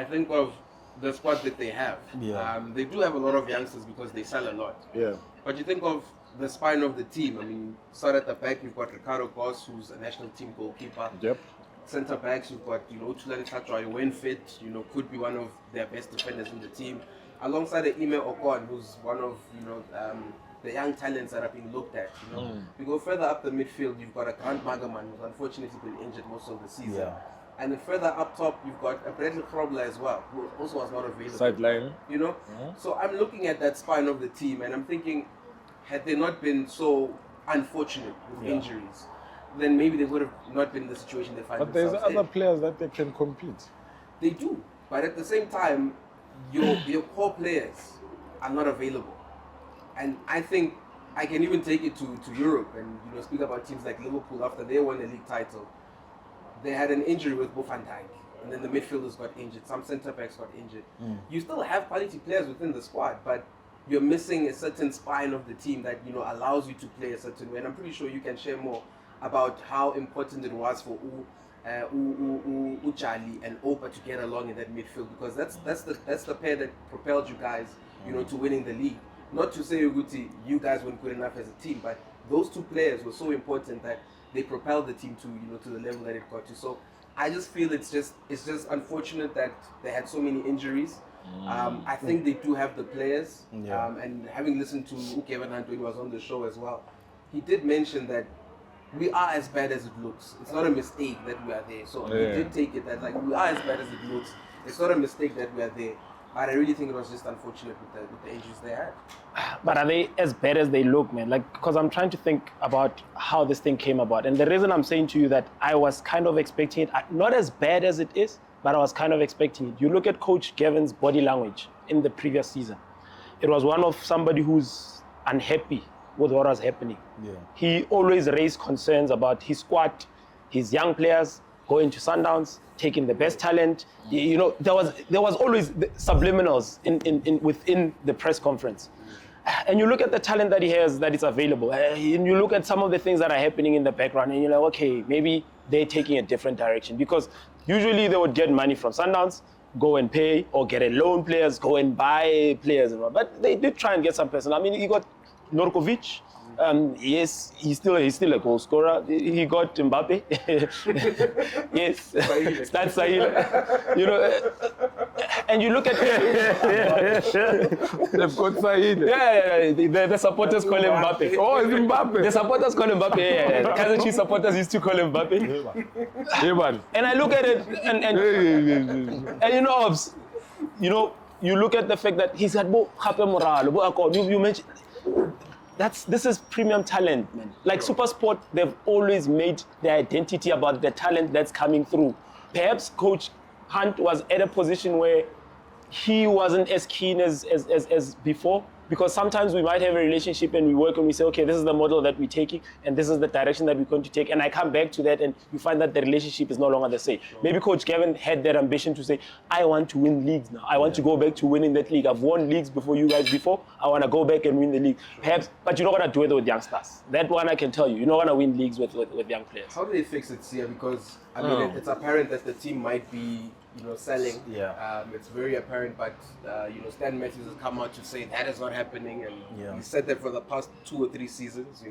I think of the squad that they have. They do have a lot of youngsters because they sell a lot. Yeah. But you think of the spine of the team. I mean, start at the back, you've got Ricardo Goss, who's a national team goalkeeper. Yep. Centre backs, you've got, Tulani Tatrai when fit, could be one of their best defenders in the team. Alongside Ime Okon, who's one of, the young talents that are being looked at, You go further up the midfield, you've got a Grant Magaman, who's unfortunately been injured most of the season. Yeah. And then further up top, you've got a Bradley Krobler as well, who also was not available. Sideline. So I'm looking at that spine of the team, and I'm thinking, had they not been so unfortunate with injuries, then maybe they would have not been in the situation they find themselves in. But there's other players that they can compete. They do, but at the same time, your core players are not available. And I think I can even take it to Europe and speak about teams like Liverpool after they won the league title. They had an injury with Bo van Dijk, and then the midfielders got injured, some centre backs got injured. You still have quality players within the squad, but you're missing a certain spine of the team that allows you to play a certain way. And I'm pretty sure you can share more about how important it was for Charlie and Opa to get along in that midfield, because that's the pair that propelled you guys, to winning the league. Not to say Uguti, you guys weren't good enough as a team, but those two players were so important that they propelled the team to the level that it got to. So I just feel it's just unfortunate that they had so many injuries. I think they do have the players. And having listened to Gavin Hunt when he was on the show as well, he did mention that we are as bad as it looks. It's not a mistake that we are there. So he did take it that we are as bad as it looks. It's not a mistake that we are there. But I really think it was just unfortunate with the injuries they had. But are they as bad as they look, man? Because I'm trying to think about how this thing came about. And the reason I'm saying to you that I was kind of expecting it, not as bad as it is, but I was kind of expecting it. You look at Coach Gavin's body language in the previous season. It was one of somebody who's unhappy with what was happening. He always raised concerns about his squad, his young players, going to Sundowns, taking the best talent. There was always subliminals within the press conference. And you look at the talent that he has that is available, and you look at some of the things that are happening in the background, and you're like, okay, maybe they're taking a different direction, because usually they would get money from Sundowns, go and pay, or get a loan players, go and buy players, but they did try and get some person. I mean, you got Norkovic. Yes, he's still a goal scorer. He got Mbappe. Yes, Stan Sahil. And you look at They've got Sahil. Yeah. The supporters call him Mbappe. Oh, it's Mbappe. The supporters call him Mbappe. Yeah. The Kaizer Chiefs supporters used to call him Mbappe. And I look at it, and Obs, you look at the fact that he's had Bo Hape Moralo, you mentioned. This is premium talent, man. Like SuperSport, they've always made their identity about the talent that's coming through. Perhaps Coach Hunt was at a position where he wasn't as keen as before, because sometimes we might have a relationship and we work and we say, okay, this is the model that we're taking and this is the direction that we're going to take. And I come back to that and you find that the relationship is no longer the same. Sure. Maybe Coach Gavin had that ambition to say, I want to win leagues now. I want to go back to winning that league. I've won leagues before you guys before. I want to go back and win the league. Perhaps, but you're not going to do it with youngsters. That one I can tell you. You're not going to win leagues with young players. How do they fix it, Sia? Because, I mean, it's apparent that the team might be selling. It's very apparent, but Stan Matthews has come out to say that is not happening, and he said that for the past 2 or 3 seasons.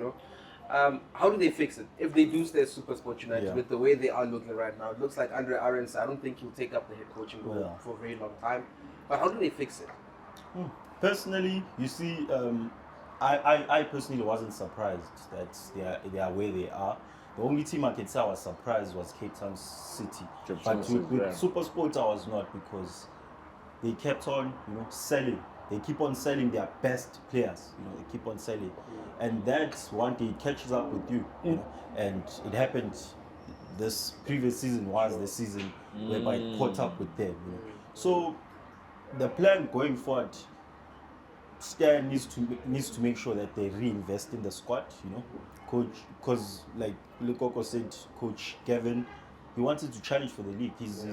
How do they fix it if they do stay at SuperSport United with the way they are looking right now? It looks like Andre Arons, I don't think he'll take up the head coaching role for a very long time. But how do they fix it? Personally, you see, I personally wasn't surprised that they are where they are. The only team I can say I was surprised was Cape Town City. But with SuperSport I was not, because they kept on, selling. They keep on selling their best players. They keep on selling, and that's one day it catches up with you. And it happened. This previous season was the season whereby it caught up with them. So the plan going forward, Stan needs to make sure that they reinvest in the squad. Coach, because like Lukoko said, Coach Gavin, he wanted to challenge for the league. He's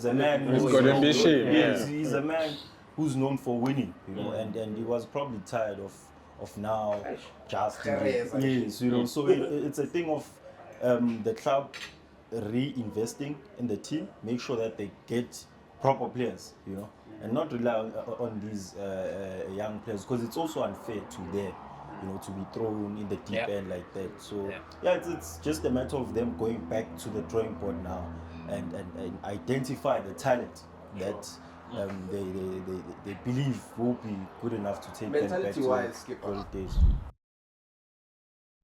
a man. He's got ambition. Yes, he's a man who's known for winning. And he was probably tired of now just So it's a thing of the club reinvesting in the team, make sure that they get proper players, you know, and not rely on these young players, because it's also unfair to them, you know, to be thrown in the deep end like that. So it's just a matter of them going back to the drawing board now and identify the talent that they believe will be good enough to take them back to Mentality-wise, Skipper, old days.